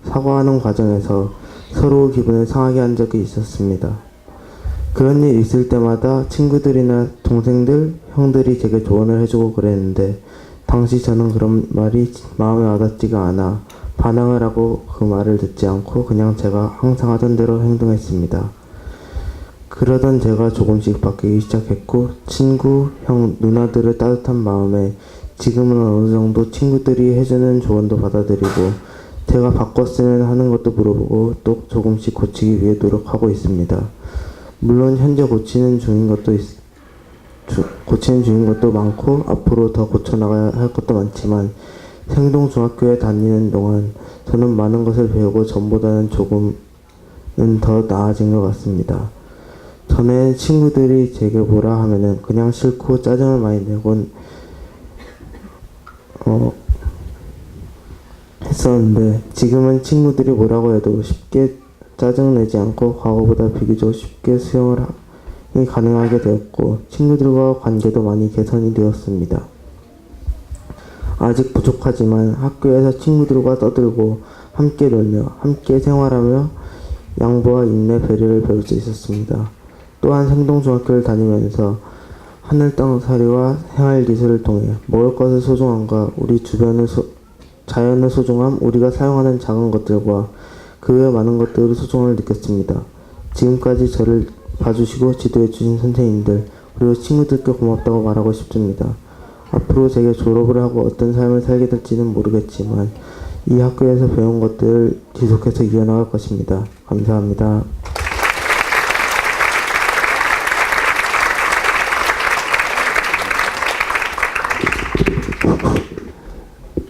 F: 사과하는 과정에서 서로 기분을 상하게 한 적이 있었습니다. 그런 일 있을 때마다 친구들이나 동생들, 형들이 제게 조언을 해주고 그랬는데 당시 저는 그런 말이 마음에 와닿지가 않아 반항을 하고 그 말을 듣지 않고 그냥 제가 항상 하던 대로 행동했습니다. 그러던 제가 조금씩 바뀌기 시작했고 친구, 형, 누나들의 따뜻한 마음에 지금은 어느 정도 친구들이 해주는 조언도 받아들이고 제가 바꿨으면 하는 것도 물어보고 또 조금씩 고치기 위해 노력하고 있습니다. 물론 현재 고치는 중인 것도 많고 앞으로 더 고쳐나가야 할 것도 많지만 생동중학교에 다니는 동안 저는 많은 것을 배우고 전보다는 조금은 더 나아진 것 같습니다. 전에 친구들이 제게 뭐라 하면은 그냥 싫고 짜증을 많이 내곤 했었는데 지금은 친구들이 뭐라고 해도 쉽게 짜증내지 않고 과거보다 비교적 쉽게 수용을 하기 가능하게 되었고 친구들과 관계도 많이 개선이 되었습니다. 아직 부족하지만 학교에서 친구들과 떠들고 함께 놀며 함께 생활하며 양보와 인내, 배려를 배울 수 있었습니다. 또한 생동중학교를 다니면서 하늘 땅 사료와 생활기술을 통해 먹을 것의 소중함과 우리 주변의 자연의 소중함, 우리가 사용하는 작은 것들과 그 외 많은 것들의 소중함을 느꼈습니다. 지금까지 저를 봐주시고 지도해주신 선생님들 그리고 친구들께 고맙다고 말하고 싶습니다. 앞으로 제가 졸업을 하고 어떤 삶을 살게 될지는 모르겠지만 이 학교에서 배운 것들을 지속해서 이어나갈 것입니다. 감사합니다.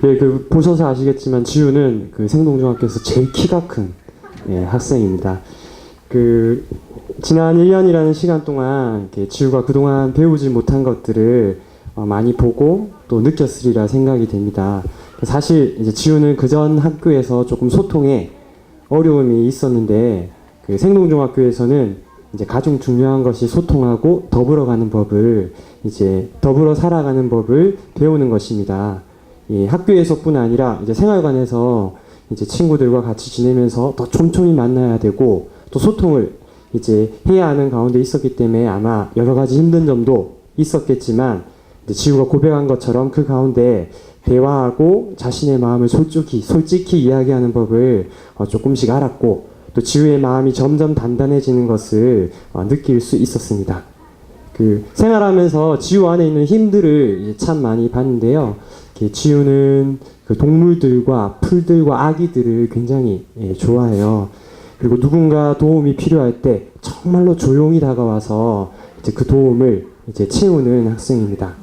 E: 네, 보셔서 아시겠지만 지우는 생동중학교에서 제일 키가 큰 학생입니다. 지난 1년이라는 시간 동안 지우가 그동안 배우지 못한 것들을 많이 보고 또 느꼈으리라 생각이 됩니다. 사실 이제 지우는 그전 학교에서 조금 소통에 어려움이 있었는데 생동중학교에서는 이제 가장 중요한 것이 소통하고 더불어가는 법을 더불어 살아가는 법을 배우는 것입니다. 학교에서뿐 아니라 이제 생활관에서 이제 친구들과 같이 지내면서 더 촘촘히 만나야 되고 또 소통을 해야 하는 가운데 있었기 때문에 아마 여러 가지 힘든 점도 있었겠지만 지우가 고백한 것처럼 그 가운데 대화하고 자신의 마음을 솔직히 이야기하는 법을 조금씩 알았고 또 지우의 마음이 점점 단단해지는 것을 느낄 수 있었습니다. 생활하면서 지우 안에 있는 힘들을 참 많이 봤는데요. 지우는 동물들과 풀들과 아기들을 굉장히 좋아해요. 그리고 누군가 도움이 필요할 때 정말로 조용히 다가와서 그 도움을 채우는 학생입니다.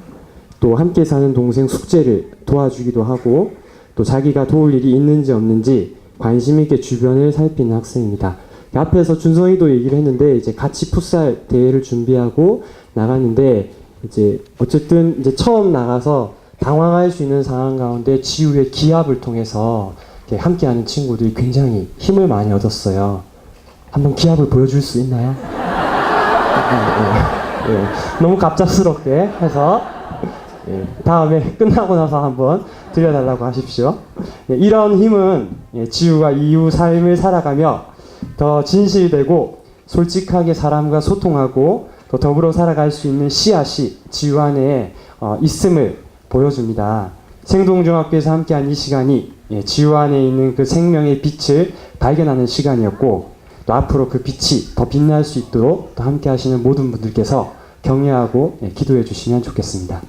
E: 또 함께 사는 동생 숙제를 도와주기도 하고 또 자기가 도울 일이 있는지 없는지 관심 있게 주변을 살피는 학생입니다. 앞에서 준성이도 얘기를 했는데 같이 풋살 대회를 준비하고 나갔는데 어쨌든 처음 나가서 당황할 수 있는 상황 가운데 지우의 기합을 통해서 함께하는 친구들이 굉장히 힘을 많이 얻었어요. 한번 기합을 보여줄 수 있나요? 너무 갑작스럽게 해서 다음에 끝나고 나서 한번 들려달라고 하십시오. 이런 힘은 지우가 이후 삶을 살아가며 더 진실되고 솔직하게 사람과 소통하고 더 더불어 살아갈 수 있는 씨앗이 지우 안에 있음을 보여줍니다. 생동중학교에서 함께한 이 시간이 지우 안에 있는 그 생명의 빛을 발견하는 시간이었고 또 앞으로 그 빛이 더 빛날 수 있도록 또 함께 하시는 모든 분들께서 격려하고 기도해 주시면 좋겠습니다.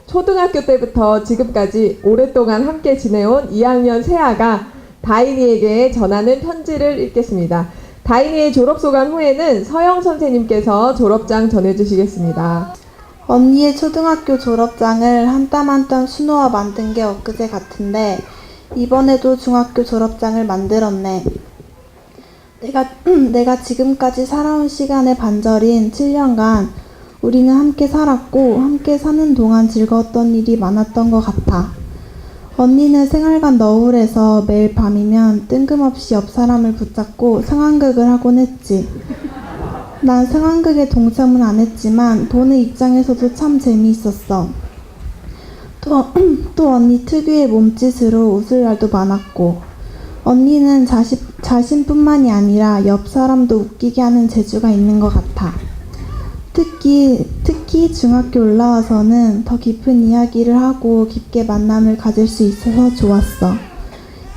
B: 초등학교 때부터 지금까지 오랫동안 함께 지내온 2학년 세아가 다인이에게 전하는 편지를 읽겠습니다. 다인이의 졸업소감 후에는 서영 선생님께서 졸업장 전해주시겠습니다.
M: 언니의 초등학교 졸업장을 한 땀 한 땀 수놓아 만든 게 엊그제 같은데 이번에도 중학교 졸업장을 만들었네. 내가 지금까지 살아온 시간의 반절인 7년간 우리는 함께 살았고 함께 사는 동안 즐거웠던 일이 많았던 것 같아. 언니는 생활관 너울에서 매일 밤이면 뜬금없이 옆 사람을 붙잡고 상황극을 하곤 했지. 난 상황극에 동참은 안 했지만 보는 입장에서도 참 재미있었어. 또 언니 특유의 몸짓으로 웃을 날도 많았고 언니는 자신뿐만이 아니라 옆 사람도 웃기게 하는 재주가 있는 것 같아. 특히 중학교 올라와서는 더 깊은 이야기를 하고 깊게 만남을 가질 수 있어서 좋았어.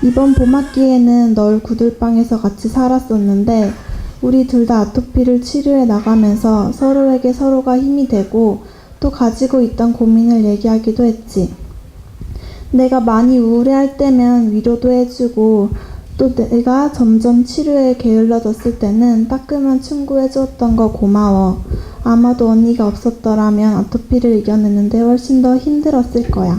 M: 이번 봄학기에는 널 구들방에서 같이 살았었는데 우리 둘 다 아토피를 치료해 나가면서 서로에게 서로가 힘이 되고 또 가지고 있던 고민을 얘기하기도 했지. 내가 많이 우울해할 때면 위로도 해주고 또 내가 점점 치료에 게을러졌을 때는 따끔한 충고해주었던 거 고마워. 아마도 언니가 없었더라면 아토피를 이겨내는데 훨씬 더 힘들었을 거야.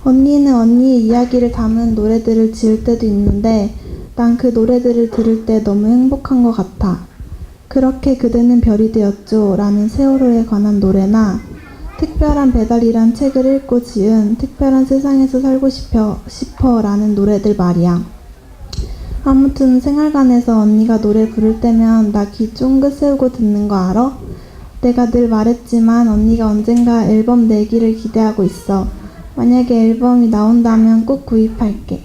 M: 언니는 언니의 이야기를 담은 노래들을 지을 때도 있는데 난 그 노래들을 들을 때 너무 행복한 것 같아. 그렇게 그대는 별이 되었죠 라는 세월호에 관한 노래나 특별한 배달이란 책을 읽고 지은 특별한 세상에서 살고 싶어 라는 노래들 말이야. 아무튼 생활관에서 언니가 노래 부를 때면 나 귀 쫑긋 세우고 듣는 거 알아? 내가 늘 말했지만 언니가 언젠가 앨범 내기를 기대하고 있어. 만약에 앨범이 나온다면 꼭 구입할게.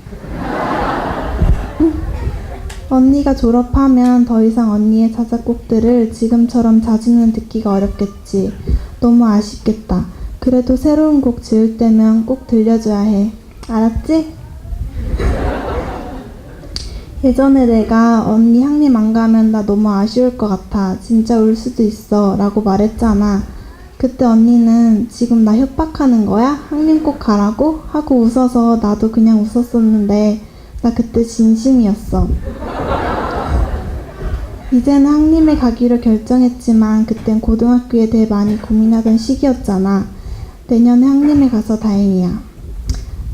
M: 언니가 졸업하면 더 이상 언니의 자작곡들을 지금처럼 자주는 듣기가 어렵겠지. 너무 아쉽겠다. 그래도 새로운 곡 지을 때면 꼭 들려줘야 해. 알았지? 예전에 내가 언니 향림 안 가면 나 너무 아쉬울 것 같아. 진짜 울 수도 있어. 라고 말했잖아. 그때 언니는 지금 나 협박하는 거야? 향림 꼭 가라고? 하고 웃어서 나도 그냥 웃었었는데 나 그때 진심이었어. 이제는 항림에 가기로 결정했지만 그땐 고등학교에 대해 많이 고민하던 시기였잖아. 내년에 항림에 가서 다행이야.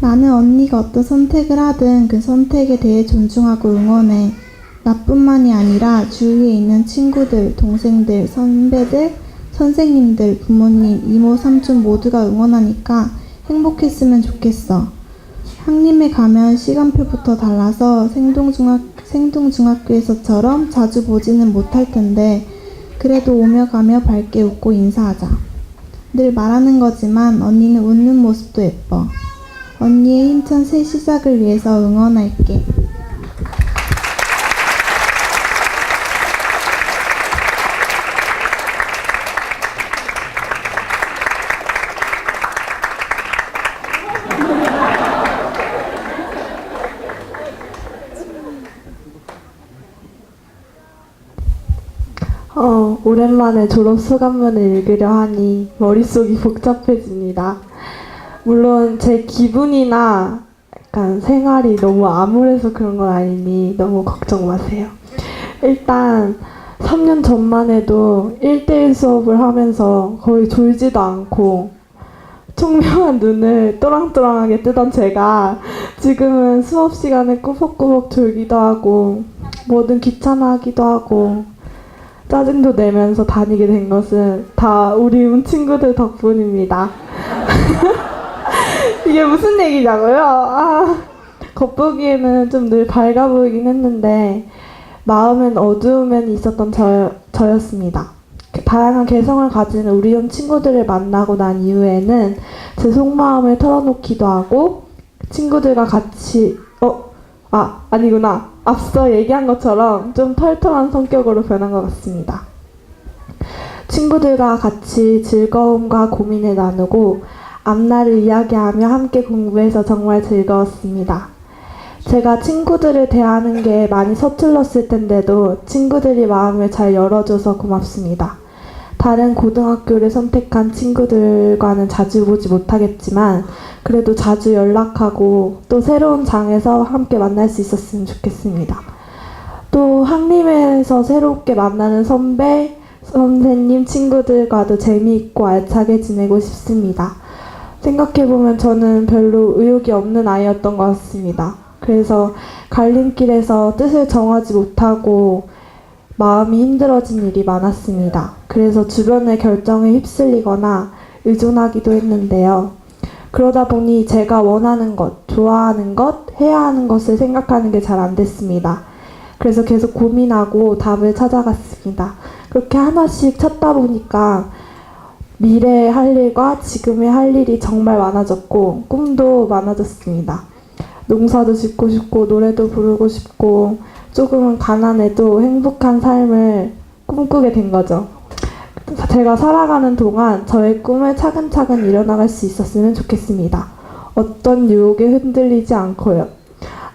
M: 나는 언니가 어떤 선택을 하든 그 선택에 대해 존중하고 응원해. 나뿐만이 아니라 주위에 있는 친구들, 동생들, 선배들, 선생님들, 부모님, 이모, 삼촌 모두가 응원하니까 행복했으면 좋겠어. 항림에 가면 시간표부터 달라서 생동중학교에서처럼 자주 보지는 못할 텐데 그래도 오며 가며 밝게 웃고 인사하자. 늘 말하는 거지만 언니는 웃는 모습도 예뻐. 언니의 힘찬 새 시작을 위해서 응원할게.
J: 오랜만에 졸업소감문을 읽으려 하니 머릿속이 복잡해집니다. 물론 제 기분이나 약간 생활이 너무 암울해서 그런 건 아니니 너무 걱정 마세요. 일단 3년 전만 해도 1대1 수업을 하면서 거의 졸지도 않고 총명한 눈을 또랑또랑하게 뜨던 제가 지금은 수업 시간에 꾸벅꾸벅 졸기도 하고 뭐든 귀찮아하기도 하고 짜증도 내면서 다니게 된 것은 다 우리 친구들 덕분입니다. 이게 무슨 얘기냐고요? 겉보기에는 좀 늘 밝아 보이긴 했는데 마음엔 어두운 있었던 저였습니다. 다양한 개성을 가진 우리 친구들을 만나고 난 이후에는 제 속마음을 털어놓기도 하고 친구들과 같이 아니구나. 앞서 얘기한 것처럼 좀 털털한 성격으로 변한 것 같습니다. 친구들과 같이 즐거움과 고민을 나누고 앞날을 이야기하며 함께 공부해서 정말 즐거웠습니다. 제가 친구들을 대하는 게 많이 서툴렀을 텐데도 친구들이 마음을 잘 열어줘서 고맙습니다. 다른 고등학교를 선택한 친구들과는 자주 보지 못하겠지만 그래도 자주 연락하고 또 새로운 장에서 함께 만날 수 있었으면 좋겠습니다. 또 항림에서 새롭게 만나는 선배, 선생님, 친구들과도 재미있고 알차게 지내고 싶습니다. 생각해보면 저는 별로 의욕이 없는 아이였던 것 같습니다. 그래서 갈림길에서 뜻을 정하지 못하고 마음이 힘들어진 일이 많았습니다. 그래서 주변의 결정에 휩쓸리거나 의존하기도 했는데요. 그러다 보니 제가 원하는 것, 좋아하는 것, 해야 하는 것을 생각하는 게 잘 안 됐습니다. 그래서 계속 고민하고 답을 찾아갔습니다. 그렇게 하나씩 찾다 보니까 미래에 할 일과 지금에 할 일이 정말 많아졌고 꿈도 많아졌습니다. 농사도 짓고 싶고 노래도 부르고 싶고 조금은 가난해도 행복한 삶을 꿈꾸게 된 거죠. 제가 살아가는 동안 저의 꿈을 차근차근 이뤄나갈 수 있었으면 좋겠습니다. 어떤 유혹에 흔들리지 않고요.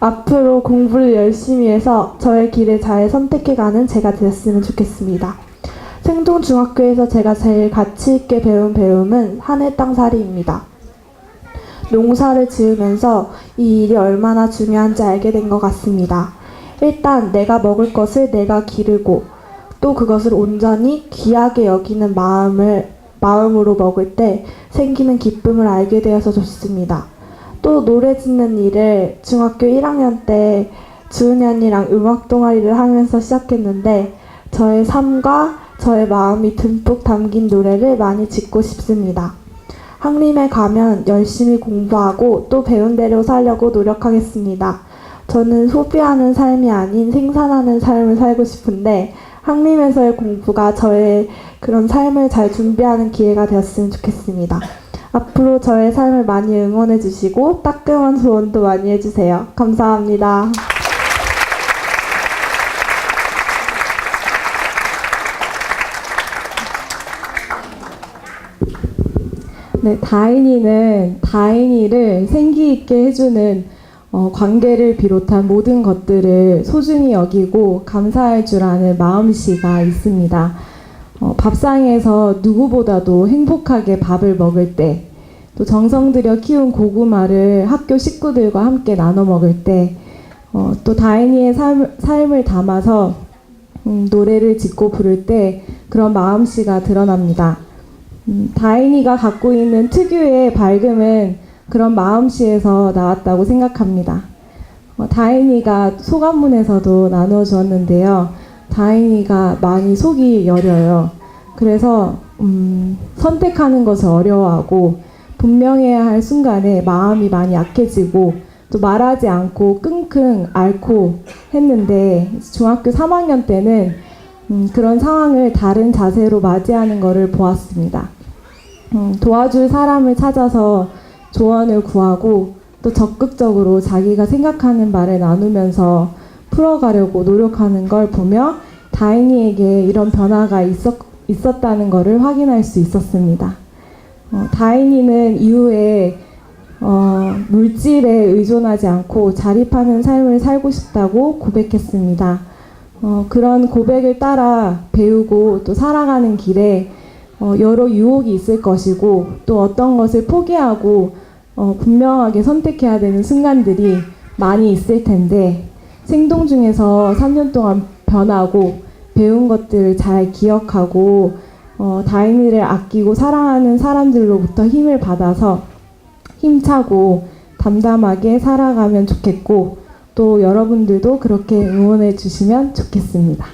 J: 앞으로 공부를 열심히 해서 저의 길을 잘 선택해가는 제가 되었으면 좋겠습니다. 생동중학교에서 제가 제일 가치 있게 배운 배움은 하늘 땅살이입니다. 농사를 지으면서 이 일이 얼마나 중요한지 알게 된 것 같습니다. 일단 내가 먹을 것을 내가 기르고 또 그것을 온전히 귀하게 여기는 마음으로 먹을 때 생기는 기쁨을 알게 되어서 좋습니다. 또 노래 짓는 일을 중학교 1학년 때 주은이 언니랑 음악 동아리를 하면서 시작했는데 저의 삶과 저의 마음이 듬뿍 담긴 노래를 많이 짓고 싶습니다. 항림에 가면 열심히 공부하고 또 배운 대로 살려고 노력하겠습니다. 저는 소비하는 삶이 아닌 생산하는 삶을 살고 싶은데 항림에서의 공부가 저의 그런 삶을 잘 준비하는 기회가 되었으면 좋겠습니다. 앞으로 저의 삶을 많이 응원해 주시고 따끔한 조언도 많이 해주세요. 감사합니다.
N: 네, 다인이는 다인이를 생기 있게 해주는 관계를 비롯한 모든 것들을 소중히 여기고 감사할 줄 아는 마음씨가 있습니다. 밥상에서 누구보다도 행복하게 밥을 먹을 때, 또 정성 들여 키운 고구마를 학교 식구들과 함께 나눠 먹을 때, 또 다인이의 삶을 담아서 노래를 짓고 부를 때 그런 마음씨가 드러납니다. 다인이가 갖고 있는 특유의 밝음은 그런 마음씨에서 나왔다고 생각합니다. 다인이가 소감문에서도 나누어 주었는데요. 다인이가 많이 속이 여려요. 그래서 선택하는 것을 어려워하고 분명해야 할 순간에 마음이 많이 약해지고 또 말하지 않고 끙끙 앓고 했는데 중학교 3학년 때는 그런 상황을 다른 자세로 맞이하는 것을 보았습니다. 도와줄 사람을 찾아서 조언을 구하고 또 적극적으로 자기가 생각하는 말을 나누면서 풀어가려고 노력하는 걸 보며 다인이에게 이런 변화가 있었다는 것을 확인할 수 있었습니다. 다인이는 이후에 물질에 의존하지 않고 자립하는 삶을 살고 싶다고 고백했습니다. 그런 고백을 따라 배우고 또 살아가는 길에 여러 유혹이 있을 것이고 또 어떤 것을 포기하고 분명하게 선택해야 되는 순간들이 많이 있을 텐데 생동 중에서 3년 동안 변하고 배운 것들을 잘 기억하고 다인이를 아끼고 사랑하는 사람들로부터 힘을 받아서 힘차고 담담하게 살아가면 좋겠고 또 여러분들도 그렇게 응원해 주시면 좋겠습니다.